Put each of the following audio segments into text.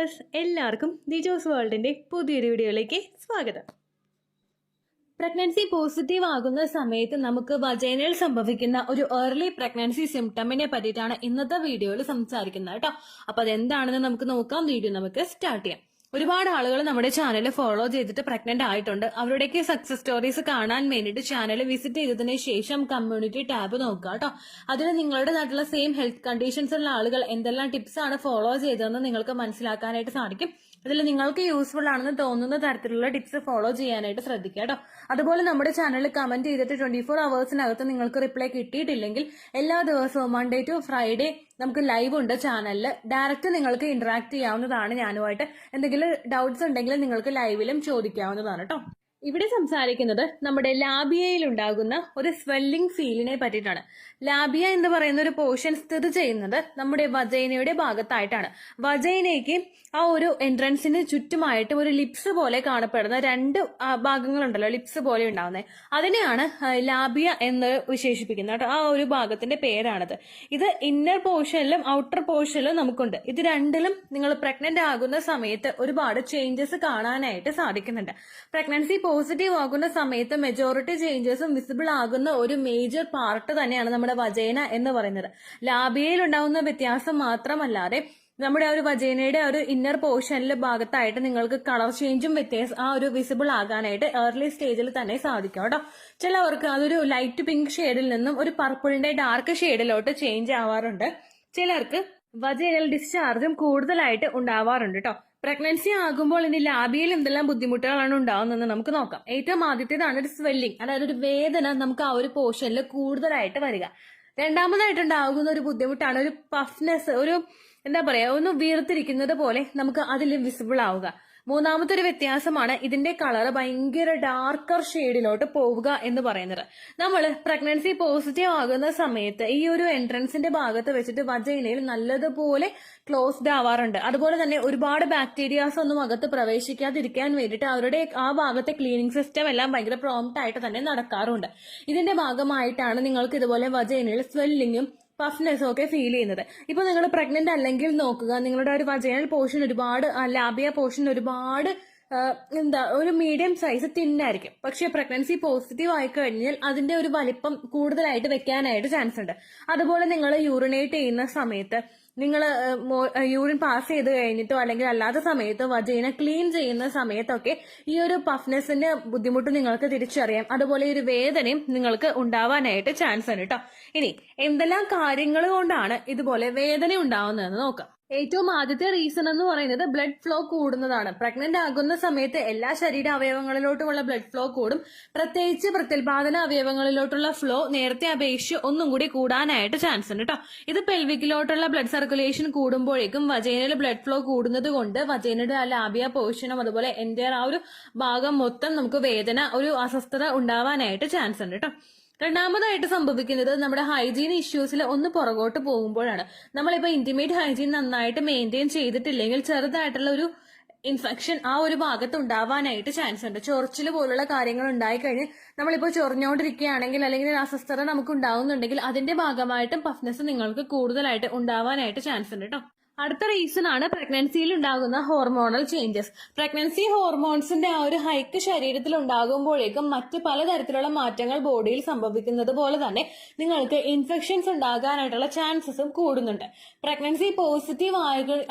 Dears, എല്ലാവർക്കും ദിജോസ് വേൾഡിന്റെ പുതിയൊരു വീഡിയോയിലേക്ക് സ്വാഗതം. പ്രഗ്നൻസി പോസിറ്റീവ് ആകുന്ന സമയത്ത് നമുക്ക് വജൈനയിൽ സംഭവിക്കുന്ന ഒരു ഏർലി പ്രഗ്നൻസി സിംറ്റമിനെ പറ്റിയിട്ടാണ് ഇന്നത്തെ വീഡിയോയിൽ സംസാരിക്കുന്നത് കേട്ടോ. അപ്പൊ അതെന്താണെന്ന് നമുക്ക് നോക്കാം. വീഡിയോ നമുക്ക് സ്റ്റാർട്ട് ചെയ്യാം. ഒരുപാട് ആളുകൾ നമ്മുടെ ചാനൽ ഫോളോ ചെയ്തിട്ട് പ്രഗ്നന്റ് ആയിട്ടുണ്ട്. അവരുടെയൊക്കെ സക്സസ് സ്റ്റോറീസ് കാണാൻ വേണ്ടിയിട്ട് ചാനൽ വിസിറ്റ് ചെയ്തതിന് ശേഷം കമ്മ്യൂണിറ്റി ടാബ് നോക്കുക കേട്ടോ. അതിൽ നിങ്ങളുടെ നാട്ടിലുള്ള സെയിം ഹെൽത്ത് കണ്ടീഷൻസ് ഉള്ള ആളുകൾ എന്തെല്ലാം ടിപ്സ് ആണ് ഫോളോ ചെയ്തതെന്ന് നിങ്ങൾക്ക് മനസ്സിലാക്കാനായിട്ട് സാധിക്കും. ഇതിൽ നിങ്ങൾക്ക് യൂസ്ഫുൾ ആണെന്ന് തോന്നുന്ന തരത്തിലുള്ള ടിപ്സ് ഫോളോ ചെയ്യാനായിട്ട് ശ്രദ്ധിക്കുക കേട്ടോ. അതുപോലെ നമ്മുടെ ചാനലിൽ കമന്റ് ചെയ്തിട്ട് 24 അവേഴ്സിനകത്ത് നിങ്ങൾക്ക് റിപ്ലൈ കിട്ടിയിട്ടില്ലെങ്കിൽ എല്ലാ ദിവസവും മൺഡേ ടു ഫ്രൈഡേ നമുക്ക് ലൈവ് ഉണ്ട് ചാനലിൽ. ഡയറക്റ്റ് നിങ്ങൾക്ക് ഇന്ററാക്ട് ചെയ്യാവുന്നതാണ്. ഞാനുമായിട്ട് എന്തെങ്കിലും ഡൗട്ട്സ് ഉണ്ടെങ്കിൽ നിങ്ങൾക്ക് ലൈവിലും ചോദിക്കാവുന്നതാണ് കേട്ടോ. ഇവിടെ സംസാരിക്കുന്നത് നമ്മുടെ ലാബിയയിൽ ഉണ്ടാകുന്ന ഒരു സ്വെല്ലിംഗ് ഫീലിനെ പറ്റിയിട്ടാണ്. ലാബിയ എന്ന് പറയുന്ന ഒരു പോർഷൻ സ്ഥിതി ചെയ്യുന്നത് നമ്മുടെ വജൈനയുടെ ഭാഗത്തായിട്ടാണ്. വജൈനയ്ക്ക് ആ ഒരു എൻട്രൻസിന് ചുറ്റുമായിട്ട് ഒരു ലിപ്സ് പോലെ കാണപ്പെടുന്ന രണ്ട് ഭാഗങ്ങളുണ്ടല്ലോ, ലിപ്സ് പോലെ ഉണ്ടാവുന്നത്, അതിനെയാണ് ലാബിയ എന്ന് വിശേഷിപ്പിക്കുന്നത് കേട്ടോ. ആ ഒരു ഭാഗത്തിന്റെ പേരാണത്. ഇത് ഇന്നർ പോർഷനിലും ഔട്ടർ പോർഷനിലും നമുക്കുണ്ട്. ഇത് രണ്ടിലും നിങ്ങൾ പ്രഗ്നന്റ് ആകുന്ന സമയത്ത് ഒരുപാട് ചേഞ്ചസ് കാണാനായിട്ട് സാധിക്കുന്നുണ്ട്. പ്രഗ്നൻസി പോസിറ്റീവ് ആകുന്ന സമയത്ത് മെജോറിറ്റി ചേഞ്ചസും വിസിബിൾ ആകുന്ന ഒരു മേജർ പാർട്ട് തന്നെയാണ് നമ്മുടെ വജൈന എന്ന് പറയുന്നത്. ലാബിയയിൽ ഉണ്ടാകുന്ന വ്യത്യാസം മാത്രമല്ലാതെ നമ്മുടെ ആ ഒരു വജൈനയുടെ ഒരു ഇന്നർ പോർഷനിലെ ഭാഗത്തായിട്ട് നിങ്ങൾക്ക് കളർ ചേഞ്ചും ആ ഒരു വിസിബിൾ ആകാനായിട്ട് ഏർലി സ്റ്റേജിൽ തന്നെ സാധിക്കും കേട്ടോ. ചിലവർക്ക് അതൊരു ലൈറ്റ് പിങ്ക് ഷെയ്ഡിൽ നിന്നും ഒരു പർപ്പിളിന്റെ ഡാർക്ക് ഷെയ്ഡിലോട്ട് ചേഞ്ച് ആവാറുണ്ട്. ചിലർക്ക് വജൈനൽ ഡിസ്ചാർജും കൂടുതലായിട്ട് ഉണ്ടാവാറുണ്ട് കേട്ടോ. പ്രഗ്നൻസി ആകുമ്പോൾ ഇനി ലാബിയയിൽ എന്തെല്ലാം ബുദ്ധിമുട്ടുകളാണ് ഉണ്ടാവുന്നതെന്ന് നമുക്ക് നോക്കാം. ഏറ്റവും ആദ്യത്തേതാണ് ഒരു സ്വെല്ലിംഗ്, അതായത് ഒരു വേദന നമുക്ക് ആ ഒരു പോർഷനിൽ കൂടുതലായിട്ട് വരിക. രണ്ടാമതായിട്ട് ഉണ്ടാകുന്ന ഒരു ബുദ്ധിമുട്ടാണ് ഒരു പഫ്നെസ്, ഒരു എന്താ പറയാ, ഒന്ന് വീർത്തിരിക്കുന്നത് പോലെ നമുക്ക് അതിൽ വിസിബിൾ ആവുക. മൂന്നാമത്തെ ഒരു വ്യത്യാസമാണ് ഇതിന്റെ കളർ ഭയങ്കര ഡാർക്കർ ഷെയ്ഡിലോട്ട് പോവുക എന്ന് പറയുന്നത്. നമ്മൾ പ്രഗ്നൻസി പോസിറ്റീവ് ആകുന്ന സമയത്ത് ഈ ഒരു എൻട്രൻസിന്റെ ഭാഗത്ത് വെച്ചിട്ട് വജൈനയിൽ നല്ലതുപോലെ ക്ലോസ്ഡ് ആവാറുണ്ട്. അതുപോലെ തന്നെ ഒരുപാട് ബാക്ടീരിയാസ് ഒന്നും അകത്ത് പ്രവേശിക്കാതിരിക്കാൻ വേണ്ടിയിട്ട് അവരുടെ ആ ഭാഗത്തെ ക്ലീനിങ് സിസ്റ്റം എല്ലാം ഭയങ്കര പ്രോംപ്റ്റ് ആയിട്ട് തന്നെ നടക്കാറുണ്ട്. ഇതിന്റെ ഭാഗമായിട്ടാണ് നിങ്ങൾക്ക് ഇതുപോലെ വജൈനയിൽ സ്വെല്ലിങ്ങും പഫ്നെസ്സും ഒക്കെ ഫീൽ ചെയ്യുന്നത്. ഇപ്പൊ നിങ്ങൾ പ്രഗ്നന്റ് അല്ലെങ്കിൽ നോക്കുക, നിങ്ങളുടെ ഒരു വജൈനൽ പോർഷൻ ഒരുപാട്, ലാബിയ പോർഷൻ ഒരുപാട് ഒരു മീഡിയം സൈസ് തിന്നായിരിക്കും. പക്ഷെ പ്രഗ്നൻസി പോസിറ്റീവ് ആയി കഴിഞ്ഞാൽ അതിന്റെ ഒരു വലിപ്പം കൂടുതലായിട്ട് വെക്കാനായിട്ട് ചാൻസ് ഉണ്ട്. അതുപോലെ നിങ്ങൾ യൂറിനേറ്റ് ചെയ്യുന്ന സമയത്ത്, നിങ്ങൾ യൂറിൻ പാസ് ചെയ്ത് കഴിഞ്ഞിട്ടോ അല്ലെങ്കിൽ അല്ലാത്ത സമയത്തോ വജൈന ക്ലീൻ ചെയ്യുന്ന സമയത്തൊക്കെ ഈ ഒരു പഫ്നെസിന്റെ ബുദ്ധിമുട്ട് നിങ്ങൾക്ക് തിരിച്ചറിയാം. അതുപോലെ ഈ ഒരു വേദനയും നിങ്ങൾക്ക് ഉണ്ടാവാനായിട്ട് ചാൻസ് ഉണ്ട് കേട്ടോ. ഇനി എന്തെല്ലാം കാര്യങ്ങൾ കൊണ്ടാണ് ഇതുപോലെ വേദന ഉണ്ടാവുന്നതെന്ന് നോക്കാം. ഏറ്റവും ആദ്യത്തെ റീസൺ എന്ന് പറയുന്നത് ബ്ലഡ് ഫ്ലോ കൂടുന്നതാണ്. പ്രഗ്നന്റ് ആകുന്ന സമയത്ത് എല്ലാ ശരീര അവയവങ്ങളിലോട്ടുമുള്ള ബ്ലഡ് ഫ്ലോ കൂടും. പ്രത്യേകിച്ച് പ്രത്യുൽപാദന അവയവങ്ങളിലോട്ടുള്ള ഫ്ലോ നേരത്തെ അപേക്ഷിച്ച് ഒന്നും കൂടി കൂടാനായിട്ട് ചാൻസ് ഉണ്ട് കേട്ടോ. ഇത് പെൽവിക്കിലോട്ടുള്ള ബ്ലഡ് സർക്കുലേഷൻ കൂടുമ്പോഴേക്കും വജൈനയിൽ ബ്ലഡ് ഫ്ലോ കൂടുന്നത് കൊണ്ട് വജൈനയുടെ ആ ലാബിയ പോർഷനും അതുപോലെ എൻ്റെ ആ ഒരു ഭാഗം മൊത്തം നമുക്ക് വേദന, ഒരു അസ്വസ്ഥത ഉണ്ടാവാനായിട്ട് ചാൻസ് ഉണ്ട് കേട്ടോ. രണ്ടാമതായിട്ട് സംഭവിക്കുന്നത് നമ്മുടെ ഹൈജീൻ ഇഷ്യൂസിൽ ഒന്ന് പുറകോട്ട് പോകുമ്പോഴാണ്. നമ്മളിപ്പോ ഇന്റിമേറ്റ് ഹൈജീൻ നന്നായിട്ട് മെയിൻറ്റെയിൻ ചെയ്തിട്ടില്ലെങ്കിൽ ചെറുതായിട്ടുള്ള ഒരു ഇൻഫെക്ഷൻ ആ ഒരു ഭാഗത്ത് ഉണ്ടാവാനായിട്ട് ചാൻസ് ഉണ്ട്. ചൊറിച്ചിൽ പോലുള്ള കാര്യങ്ങൾ ഉണ്ടായിക്കഴിഞ്ഞ് നമ്മളിപ്പോ ചൊറിഞ്ഞോണ്ടിരിക്കുകയാണെങ്കിൽ അല്ലെങ്കിൽ അസ്വസ്ഥത നമുക്ക് ഉണ്ടാവുന്നുണ്ടെങ്കിൽ അതിന്റെ ഭാഗമായിട്ടും പഫ്നെസ് നിങ്ങൾക്ക് കൂടുതലായിട്ട് ഉണ്ടാവാനായിട്ട് ചാൻസ് ഉണ്ട് കേട്ടോ. അടുത്ത റീസൺ ആണ് പ്രഗ്നൻസിയിൽ ഉണ്ടാകുന്ന ഹോർമോണൽ ചേഞ്ചസ്. പ്രഗ്നൻസി ഹോർമോൺസിന്റെ ആ ഒരു ഹൈക്ക് ശരീരത്തിൽ ഉണ്ടാകുമ്പോഴേക്കും മറ്റ് പലതരത്തിലുള്ള മാറ്റങ്ങൾ ബോഡിയിൽ സംഭവിക്കുന്നത് പോലെ തന്നെ നിങ്ങൾക്ക് ഇൻഫെക്ഷൻസ് ഉണ്ടാകാനായിട്ടുള്ള ചാൻസസും കൂടുന്നുണ്ട്. പ്രഗ്നൻസി പോസിറ്റീവ്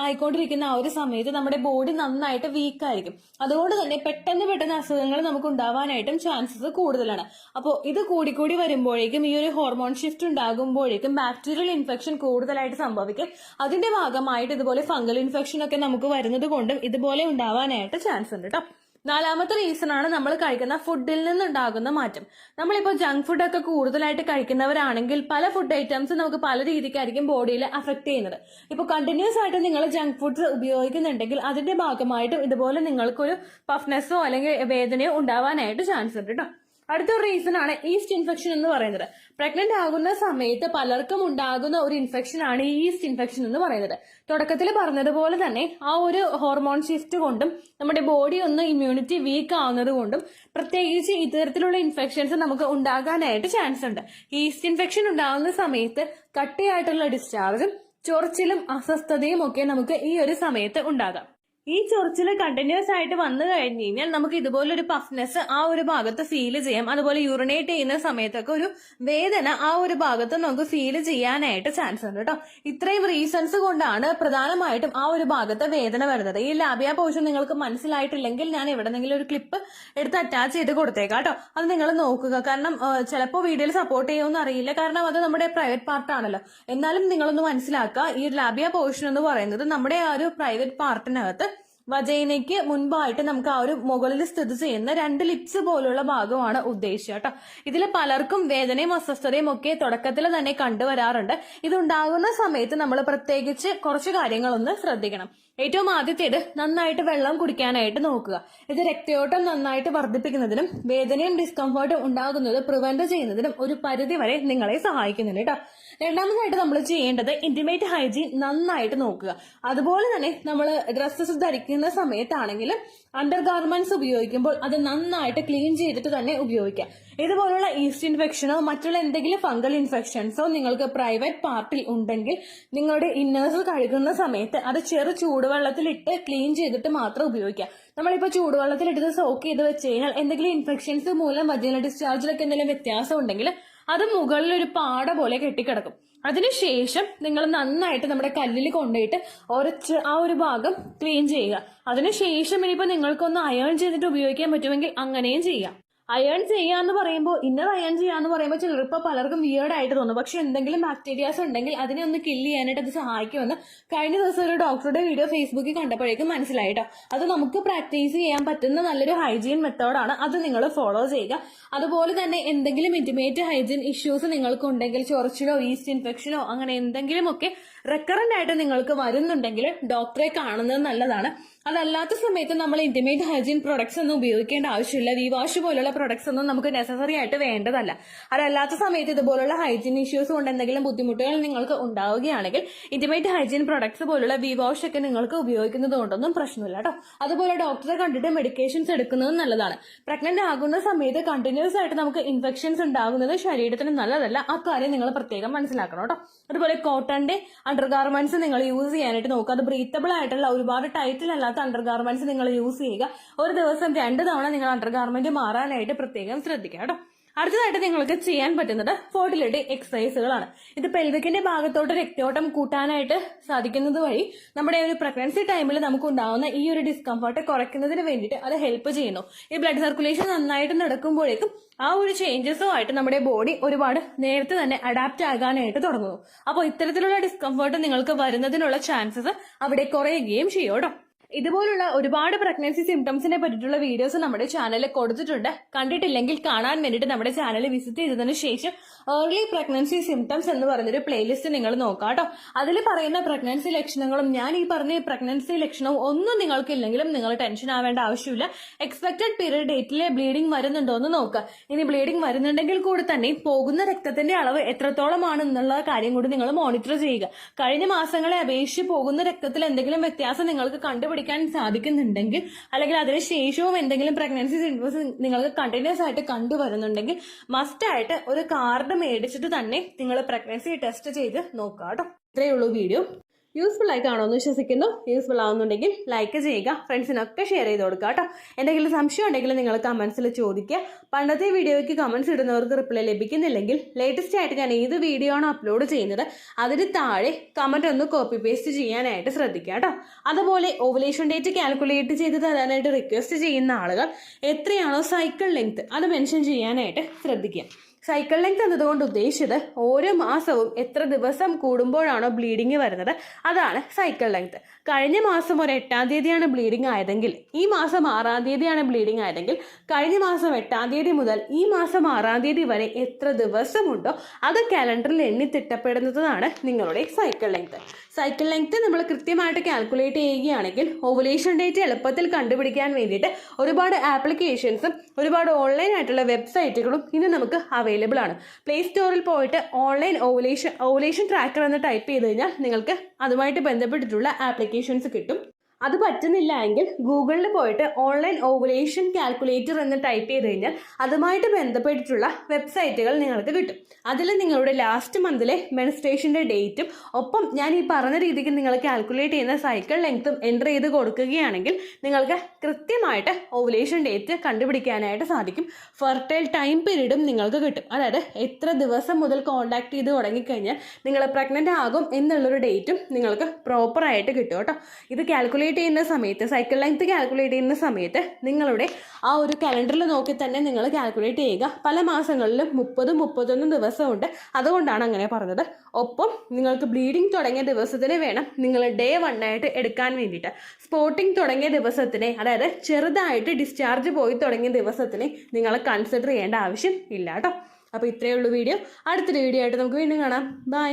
ആയിക്കൊണ്ടിരിക്കുന്ന ആ ഒരു സമയത്ത് നമ്മുടെ ബോഡി നന്നായിട്ട് വീക്കായിരിക്കും. അതുകൊണ്ട് തന്നെ പെട്ടെന്ന് അസുഖങ്ങൾ നമുക്ക് ഉണ്ടാവാനായിട്ടും ചാൻസസ് കൂടുതലാണ്. അപ്പോൾ ഇത് കൂടിക്കൂടി വരുമ്പോഴേക്കും ഈ ഒരു ഹോർമോൺ ഷിഫ്റ്റ് ഉണ്ടാകുമ്പോഴേക്കും ബാക്ടീരിയൽ ഇൻഫെക്ഷൻ കൂടുതലായിട്ട് സംഭവിക്കും. അതിന്റെ ഭാഗമായി ഇതുപോലെ ഫംഗൽ ഇൻഫെക്ഷൻ ഒക്കെ നമുക്ക് വരുന്നത് കൊണ്ടും ഇതുപോലെ ഉണ്ടാവാനായിട്ട് ചാൻസ് ഉണ്ട് കേട്ടോ. നാലാമത്തെ റീസൺ ആണ് നമ്മൾ കഴിക്കുന്ന ഫുഡിൽ നിന്നുണ്ടാകുന്ന മാറ്റം. നമ്മളിപ്പോൾ ജങ്ക് ഫുഡ് ഒക്കെ കൂടുതലായിട്ട് കഴിക്കുന്നവരാണെങ്കിൽ പല ഫുഡ് ഐറ്റംസ് നമുക്ക് പല രീതിക്കായിരിക്കും ബോഡിയിൽ അഫക്ട് ചെയ്യുന്നത്. ഇപ്പോൾ കണ്ടിന്യൂസ് ആയിട്ട് നിങ്ങൾ ജങ്ക് ഫുഡ്സ് ഉപയോഗിക്കുന്നുണ്ടെങ്കിൽ അതിന്റെ ഭാഗമായിട്ടും ഇതുപോലെ നിങ്ങൾക്കൊരു പഫ്നെസ്സോ അല്ലെങ്കിൽ വേദനയോ ഉണ്ടാവാനായിട്ട് ചാൻസ് ഉണ്ട് കേട്ടോ. അടുത്തൊരു റീസൺ ആണ് ഈസ്റ്റ് ഇൻഫെക്ഷൻ എന്ന് പറയുന്നത്. പ്രഗ്നന്റ് ആകുന്ന സമയത്ത് പലർക്കും ഉണ്ടാകുന്ന ഒരു ഇൻഫെക്ഷൻ ആണ് ഈസ്റ്റ് ഇൻഫെക്ഷൻ എന്ന് പറയുന്നത്. തുടക്കത്തിൽ പറഞ്ഞതുപോലെ തന്നെ ആ ഒരു ഹോർമോൺ ഷിഫ്റ്റ് കൊണ്ടും നമ്മുടെ ബോഡി ഒന്ന് ഇമ്മ്യൂണിറ്റി വീക്ക് ആവുന്നത് കൊണ്ടും പ്രത്യേകിച്ച് ഇത്തരത്തിലുള്ള ഇൻഫെക്ഷൻസ് നമുക്ക് ഉണ്ടാകാനായിട്ട് ചാൻസ് ഉണ്ട്. ഈസ്റ്റ് ഇൻഫെക്ഷൻ ഉണ്ടാകുന്ന സമയത്ത് കട്ടിയായിട്ടുള്ള ഡിസ്ചാർജും ചൊറിച്ചിലും അസ്വസ്ഥതയും ഒക്കെ നമുക്ക് ഈ ഒരു സമയത്ത് ഉണ്ടാകാം. ഈ ചൊറിച്ചിൽ കണ്ടിന്യൂസ് ആയിട്ട് വന്നു കഴിഞ്ഞ് കഴിഞ്ഞാൽ നമുക്ക് ഇതുപോലൊരു പഫ്നെസ് ആ ഒരു ഭാഗത്ത് ഫീൽ ചെയ്യാം. അതുപോലെ യൂറിനേറ്റ് ചെയ്യുന്ന സമയത്തൊക്കെ ഒരു വേദന ആ ഒരു ഭാഗത്ത് നമുക്ക് ഫീൽ ചെയ്യാനായിട്ട് ചാൻസ് ഉണ്ട് കേട്ടോ. ഇത്രയും റീസൺസ് കൊണ്ടാണ് പ്രധാനമായിട്ടും ആ ഒരു ഭാഗത്ത് വേദന വരുന്നത്. ഈ ലാബിയ പോർഷൻ നിങ്ങൾക്ക് മനസ്സിലായിട്ടില്ലെങ്കിൽ ഞാൻ എവിടെന്നെങ്കിലും ഒരു ക്ലിപ്പ് എടുത്ത് അറ്റാച്ച് ചെയ്ത് കൊടുത്തേക്കാം കേട്ടോ. അത് നിങ്ങൾ നോക്കുക. കാരണം ചിലപ്പോൾ വീഡിയോയിൽ സപ്പോർട്ട് ചെയ്യുമെന്ന് അറിയില്ല, കാരണം അത് നമ്മുടെ പ്രൈവറ്റ് പാർട്ടാണല്ലോ. എന്നാലും നിങ്ങളൊന്ന് മനസ്സിലാക്കുക, ഈ ലാബിയ പോർഷൻ എന്ന് പറയുന്നത് നമ്മുടെ ആ ഒരു പ്രൈവറ്റ് പാർട്ടിനകത്ത് വജൈനയ്ക്ക് മുൻപായിട്ട് നമുക്ക് ആ ഒരു മുകളിൽ സ്ഥിതി ചെയ്യുന്ന 2 ലിപ്സ് പോലുള്ള ഭാഗമാണ് ഉദ്ദേശിച്ചത് കേട്ടോ. ഇതിൽ പലർക്കും വേദനയും അസ്വസ്ഥതയും ഒക്കെ തുടക്കത്തിൽ തന്നെ കണ്ടുവരാറുണ്ട്. ഇതുണ്ടാകുന്ന സമയത്ത് നമ്മൾ പ്രത്യേകിച്ച് കുറച്ച് കാര്യങ്ങളൊന്ന് ശ്രദ്ധിക്കണം. ഏറ്റവും ആദ്യത്തേത്, നന്നായിട്ട് വെള്ളം കുടിക്കാനായിട്ട് നോക്കുക. ഇത് രക്തയോട്ടം നന്നായിട്ട് വർദ്ധിപ്പിക്കുന്നതിനും വേദനയും ഡിസ്കംഫർട്ടും ഉണ്ടാകുന്നത് പ്രിവെന്റ് ചെയ്യുന്നതിനും ഒരു പരിധി വരെ നിങ്ങളെ സഹായിക്കുന്നുണ്ട് കേട്ടോ. രണ്ടാമതായിട്ട് നമ്മൾ ചെയ്യേണ്ടത് ഇന്റിമേറ്റ് ഹൈജീൻ നന്നായിട്ട് നോക്കുക. അതുപോലെ തന്നെ നമ്മൾ ഡ്രസ്സസ് ധരിക്കുന്ന സമയത്താണെങ്കിലും അണ്ടർ ഗാർമെന്റ്സ് ഉപയോഗിക്കുമ്പോൾ അത് നന്നായിട്ട് ക്ലീൻ ചെയ്തിട്ട് തന്നെ ഉപയോഗിക്കുക. ഇതുപോലുള്ള ഈസ്റ്റ് ഇൻഫെക്ഷനോ മറ്റുള്ള എന്തെങ്കിലും ഫംഗൽ ഇൻഫെക്ഷൻസോ നിങ്ങൾക്ക് പ്രൈവറ്റ് പാർട്ടിൽ ഉണ്ടെങ്കിൽ നിങ്ങളുടെ ഇന്നേഴ്സ് കഴുകുന്ന സമയത്ത് അത് ചെറു ചൂടുവെള്ളത്തിലിട്ട് ക്ലീൻ ചെയ്തിട്ട് മാത്രം ഉപയോഗിക്കുക. നമ്മളിപ്പോൾ ചൂടുവെള്ളത്തിലിട്ട് സോക്ക് ചെയ്ത് വെച്ച് കഴിഞ്ഞാൽ എന്തെങ്കിലും ഇൻഫെക്ഷൻസ് മൂലം വജൈനൽ ഡിസ്ചാർജിലൊക്കെ എന്തെങ്കിലും വ്യത്യാസം ഉണ്ടെങ്കിൽ അത് മുകളിൽ ഒരു പാട പോലെ കെട്ടിക്കിടക്കും. അതിനുശേഷം നിങ്ങൾ നന്നായിട്ട് നമ്മുടെ കല്ലിൽ കൊണ്ടുപോയിട്ട് ഉരച്ച് ആ ഒരു ഭാഗം ക്ലീൻ ചെയ്യുക. അതിനുശേഷം ഇനിയിപ്പോൾ നിങ്ങൾക്കൊന്ന് അയേൺ ചെയ്തിട്ട് ഉപയോഗിക്കാൻ പറ്റുമെങ്കിൽ അങ്ങനെയും ചെയ്യാം. അയേൺ ചെയ്യാന്ന് പറയുമ്പോൾ ഇന്നർ അയേൺ ചെയ്യാന്ന് പറയുമ്പോൾ ചിലപ്പോൾ പലർക്കും വിയേർഡ് ആയിട്ട് തോന്നും. പക്ഷെ എന്തെങ്കിലും ബാക്ടീരിയാസ് ഉണ്ടെങ്കിൽ അതിനെ ഒന്ന് കില്ല് ചെയ്യാനായിട്ട് അത് സഹായിക്കുമെന്ന് കഴിഞ്ഞ ദിവസം ഒരു ഡോക്ടറുടെ വീഡിയോ ഫേസ്ബുക്കിൽ കണ്ടപ്പോഴേക്കും മനസ്സിലായിട്ടോ. അത് നമുക്ക് പ്രാക്ടീസ് ചെയ്യാൻ പറ്റുന്ന നല്ലൊരു ഹൈജീൻ മെത്തേഡാണ്. അത് നിങ്ങൾ ഫോളോ ചെയ്യുക. അതുപോലെ തന്നെ എന്തെങ്കിലും ഇന്റിമേറ്റ് ഹൈജീൻ ഇഷ്യൂസ് നിങ്ങൾക്ക് ഉണ്ടെങ്കിൽ, ചൊറിച്ചിലോ ഈസ്റ്റ് ഇൻഫെക്ഷനോ അങ്ങനെ എന്തെങ്കിലുമൊക്കെ റെക്കറന്റ് ആയിട്ട് നിങ്ങൾക്ക് വരുന്നുണ്ടെങ്കിൽ ഡോക്ടറെ കാണുന്നത് നല്ലതാണ്. അതല്ലാത്ത സമയത്ത് നമ്മൾ ഇന്റിമേറ്റ് ഹൈജീൻ പ്രൊഡക്ട്സ് ഒന്നും ഉപയോഗിക്കേണ്ട ആവശ്യമില്ല. വി വാഷ് പോലുള്ള പ്രൊഡക്ട്സ് ഒന്നും നമുക്ക് നെസസറി ആയിട്ട് വേണ്ടതല്ല. അതല്ലാത്ത സമയത്ത് ഇതുപോലുള്ള ഹൈജീൻ ഇഷ്യൂസ് കൊണ്ട് എന്തെങ്കിലും ബുദ്ധിമുട്ടുകൾ നിങ്ങൾക്ക് ഉണ്ടാവുകയാണെങ്കിൽ ഇന്റിമേറ്റ് ഹൈജീൻ പ്രൊഡക്ട്സ് പോലുള്ള വി വാഷ് ഒക്കെ നിങ്ങൾക്ക് ഉപയോഗിക്കുന്നത് കൊണ്ടൊന്നും പ്രശ്നമില്ല കേട്ടോ. അതുപോലെ ഡോക്ടറെ കണ്ടിട്ട് മെഡിക്കേഷൻസ് എടുക്കുന്നതും നല്ലതാണ്. പ്രഗ്നന്റ് ആകുന്ന സമയത്ത് കണ്ടിന്യൂസ് ആയിട്ട് നമുക്ക് ഇൻഫെക്ഷൻസ് ഉണ്ടാകുന്നത് ശരീരത്തിന് നല്ലതല്ല. ആ കാര്യം നിങ്ങൾ പ്രത്യേകം മനസ്സിലാക്കണം കേട്ടോ. അതുപോലെ കോട്ടന്റെ അണ്ടർ ഗാർമെന്റ്സ് നിങ്ങൾ യൂസ് ചെയ്യാനായിട്ട് നോക്കുക. അത് ബ്രീത്തബിൾ ആയിട്ടുള്ള ഒരുപാട് ടൈറ്റിൽ അല്ലാത്ത അണ്ടർ ഗാർമെന്റ്സ് നിങ്ങൾ യൂസ് ചെയ്യുക. ഒരു ദിവസം 2 തവണ നിങ്ങൾ അണ്ടർ ഗാർമെന്റ് മാറാനായിട്ട് പ്രത്യേകം ശ്രദ്ധിക്കുക കേട്ടോ. അടുത്തതായിട്ട് നിങ്ങൾക്ക് ചെയ്യാൻ പറ്റുന്നത് ഫെർട്ടിലിറ്റി എക്സസൈസുകളാണ്. ഇത് പെൽവിക്കിന്റെ ഭാഗത്തോട്ട് രക്തയോട്ടം കൂട്ടാനായിട്ട് സാധിക്കുന്നത് വഴി നമ്മുടെ ഒരു പ്രഗ്നൻസി ടൈമിൽ നമുക്ക് ഉണ്ടാവുന്ന ഈ ഒരു ഡിസ്കംഫർട്ട് കുറയ്ക്കുന്നതിന് വേണ്ടിയിട്ട് അത് ഹെൽപ്പ് ചെയ്യുന്നു. ഈ ബ്ലഡ് സർക്കുലേഷൻ നന്നായിട്ട് നടക്കുമ്പോഴേക്കും ആ ഒരു ചേഞ്ചസുമായിട്ട് നമ്മുടെ ബോഡി ഒരുപാട് നേരത്തെ തന്നെ അഡാപ്റ്റ് ആകാനായിട്ട് തുടങ്ങുന്നു. അപ്പോൾ ഇത്തരത്തിലുള്ള ഡിസ്കംഫർട്ട് നിങ്ങൾക്ക് വരുന്നതിനുള്ള ചാൻസസ് അവിടെ കുറയുകയും ചെയ്യും കേട്ടോ. ഇതുപോലുള്ള ഒരുപാട് പ്രഗ്നൻസി സിംറ്റംസിനെ പറ്റിയിട്ടുള്ള വീഡിയോസ് നമ്മുടെ ചാനലിൽ കൊടുത്തിട്ടുണ്ട്. കണ്ടിട്ടില്ലെങ്കിൽ കാണാൻ വേണ്ടിയിട്ട് നമ്മുടെ ചാനൽ വിസിറ്റ് ചെയ്തതിനു ശേഷം ഏർലി പ്രഗ്നൻസി സിംറ്റംസ് എന്ന് പറഞ്ഞൊരു പ്ലേലിസ്റ്റ് നിങ്ങൾ നോക്കാം കേട്ടോ. അതിൽ പറയുന്ന പ്രഗ്നൻസി ലക്ഷണങ്ങളും ഞാൻ ഈ പറഞ്ഞ പ്രഗ്നൻസി ലക്ഷണവും ഒന്നും നിങ്ങൾക്കില്ലെങ്കിലും നിങ്ങൾ ടെൻഷൻ ആവേണ്ട ആവശ്യമില്ല. എക്സ്പെക്ടഡ് പീരിയഡ് ഡേറ്റിലെ ബ്ലീഡിംഗ് വരുന്നുണ്ടോ എന്ന് നോക്കുക. ഇനി ബ്ലീഡിംഗ് വരുന്നുണ്ടെങ്കിൽ കൂടി തന്നെ പോകുന്ന രക്തത്തിന്റെ അളവ് എത്രത്തോളമാണ് എന്നുള്ള കാര്യം കൂടി നിങ്ങൾ മോണിറ്റർ ചെയ്യുക. കഴിഞ്ഞ മാസങ്ങളെ അപേക്ഷിച്ച് പോകുന്ന രക്തത്തിൽ എന്തെങ്കിലും വ്യത്യാസം നിങ്ങൾക്ക് കണ്ടുപിടിക്കാൻ സാധിക്കുന്നുണ്ടെങ്കിൽ, അല്ലെങ്കിൽ അതിനുശേഷവും എന്തെങ്കിലും പ്രഗ്നൻസി സിംറ്റംസ് നിങ്ങൾക്ക് കണ്ടിന്യൂസ് ആയിട്ട് കണ്ടുവരുന്നുണ്ടെങ്കിൽ മസ്റ്റായിട്ട് ഒരു കാർഡ് മേടിച്ചിട്ട് തന്നെ നിങ്ങൾ പ്രഗ്നൻസി ടെസ്റ്റ് ചെയ്ത് നോക്കുക കേട്ടോ. ഇത്രയേ ഉള്ളൂ വീഡിയോ. യൂസ്ഫുൾ ആയി കാണുമെന്ന് വിശ്വസിക്കുന്നു. യൂസ്ഫുൾ ആവുന്നുണ്ടെങ്കിൽ ലൈക്ക് ചെയ്യുക, ഫ്രണ്ട്സിനൊക്കെ ഷെയർ ചെയ്ത് കൊടുക്കുക കേട്ടോ. എന്തെങ്കിലും സംശയം ഉണ്ടെങ്കിൽ നിങ്ങൾ കമന്റ്സിൽ ചോദിക്കുക. പണ്ടത്തെ വീഡിയോയ്ക്ക് കമന്റ്സ് ഇടുന്നവർക്ക് റിപ്ലൈ ലഭിക്കുന്നില്ലെങ്കിൽ ലേറ്റസ്റ്റ് ആയിട്ട് ഞാൻ ഏത് വീഡിയോ ആണോ അപ്ലോഡ് ചെയ്യുന്നത് അതിന് താഴെ കമന്റ് ഒന്ന് കോപ്പി പേസ്റ്റ് ചെയ്യാനായിട്ട് ശ്രദ്ധിക്കുക കേട്ടോ. അതുപോലെ ഓവുലേഷൻ ഡേറ്റ് കാൽക്കുലേറ്റ് ചെയ്ത് തരാനായിട്ട് റിക്വസ്റ്റ് ചെയ്യുന്ന ആളുകൾ എത്രയാണോ സൈക്കിൾ ലെങ്ത് അത് മെൻഷൻ ചെയ്യാനായിട്ട് ശ്രദ്ധിക്കുക. സൈക്കിൾ ലെങ്ത് എന്നതുകൊണ്ട് ഉദ്ദേശിച്ചത് ഓരോ മാസവും എത്ര ദിവസം കൂടുമ്പോഴാണോ ബ്ലീഡിങ് വരുന്നത് അതാണ് സൈക്കിൾ ലെങ്ത്. കഴിഞ്ഞ മാസം ഒരു 8-ാം തീയതിയാണ് ബ്ലീഡിംഗ് ആയതെങ്കിൽ ഈ മാസം 6-ാം തീയതിയാണ് ബ്ലീഡിംഗ് ആയതെങ്കിൽ കഴിഞ്ഞ മാസം 8-ാം തീയതി മുതൽ ഈ മാസം 6-ാം തീയതി വരെ എത്ര ദിവസമുണ്ടോ അത് കാലണ്ടറിൽ എണ്ണി തിട്ടപ്പെടുന്നതാണ് നിങ്ങളുടെ സൈക്കിൾ ലെങ്ത്. സൈക്കിൾ ലെങ്ത് നമ്മൾ കൃത്യമായിട്ട് കാൽക്കുലേറ്റ് ചെയ്യുകയാണെങ്കിൽ ഓവുലേഷൻ ഡേറ്റ് എളുപ്പത്തിൽ കണ്ടുപിടിക്കാൻ വേണ്ടിയിട്ട് ഒരുപാട് ആപ്ലിക്കേഷൻസും ഒരുപാട് ഓൺലൈൻ ആയിട്ടുള്ള വെബ്സൈറ്റുകളും ഇന്ന് നമുക്ക് അവൈലബിൾ ആണ്. പ്ലേ സ്റ്റോറിൽ പോയിട്ട് ഓൺലൈൻ ഓവുലേഷൻ ട്രാക്കർ എന്ന് ടൈപ്പ് ചെയ്ത് കഴിഞ്ഞാൽ നിങ്ങൾക്ക് അതുമായിട്ട് ബന്ധപ്പെട്ടിട്ടുള്ള ആപ്ലിക്കേഷൻസ് കിട്ടും. അത് പറ്റുന്നില്ല എങ്കിൽ ഗൂഗിളിൽ പോയിട്ട് ഓൺലൈൻ ഓവുലേഷൻ കാൽക്കുലേറ്റർ എന്ന് ടൈപ്പ് ചെയ്ത് കഴിഞ്ഞാൽ അതുമായിട്ട് ബന്ധപ്പെട്ടിട്ടുള്ള വെബ്സൈറ്റുകൾ നിങ്ങൾക്ക് കിട്ടും. അതിൽ നിങ്ങളുടെ ലാസ്റ്റ് മന്തിലെ മെൻസ്ട്രേഷൻ്റെ ഡേറ്റും ഒപ്പം ഞാൻ ഈ പറഞ്ഞ രീതിക്ക് നിങ്ങൾ കാൽക്കുലേറ്റ് ചെയ്യുന്ന സൈക്കിൾ ലെങ്ത്തും എൻ്റർ ചെയ്ത് കൊടുക്കുകയാണെങ്കിൽ നിങ്ങൾക്ക് കൃത്യമായിട്ട് ഓവുലേഷൻ ഡേറ്റ് കണ്ടുപിടിക്കാനായിട്ട് സാധിക്കും. ഫെർട്ടൈൽ ടൈം പീരീഡും നിങ്ങൾക്ക് കിട്ടും. അതായത് എത്ര ദിവസം മുതൽ കോൺടാക്ട് ചെയ്ത് തുടങ്ങിക്കഴിഞ്ഞാൽ നിങ്ങൾ പ്രഗ്നൻ്റ് ആകും എന്നുള്ളൊരു ഡേറ്റും നിങ്ങൾക്ക് പ്രോപ്പറായിട്ട് കിട്ടും കേട്ടോ. ഇത് കാൽക്കുലേറ്റ് ചെയ്യുന്ന സമയത്ത്, സൈക്കിൾ ലെങ്ത് കാൽക്കുലേറ്റ് ചെയ്യുന്ന സമയത്ത് നിങ്ങളുടെ ആ ഒരു കലണ്ടറിൽ നോക്കി തന്നെ നിങ്ങൾ കാൽക്കുലേറ്റ് ചെയ്യുക. പല മാസങ്ങളിലും 30-31 ദിവസമുണ്ട്, അതുകൊണ്ടാണ് അങ്ങനെ പറഞ്ഞത്. ഒപ്പം നിങ്ങൾക്ക് ബ്ലീഡിങ് തുടങ്ങിയ ദിവസത്തിന് വേണം നിങ്ങൾ ഡേ 1 ആയിട്ട് എടുക്കാൻ വേണ്ടിയിട്ട്. സ്പോട്ടിങ് തുടങ്ങിയ ദിവസത്തിനെ, അതായത് ചെറുതായിട്ട് ഡിസ്ചാർജ് പോയി തുടങ്ങിയ ദിവസത്തിനെ നിങ്ങൾ കൺസിഡർ ചെയ്യേണ്ട ആവശ്യം ഇല്ല കേട്ടോ. അപ്പോൾ ഇത്രയേ ഉള്ളൂ വീഡിയോ. അടുത്തൊരു വീഡിയോ ആയിട്ട് നമുക്ക് വീണ്ടും കാണാം. ബൈ.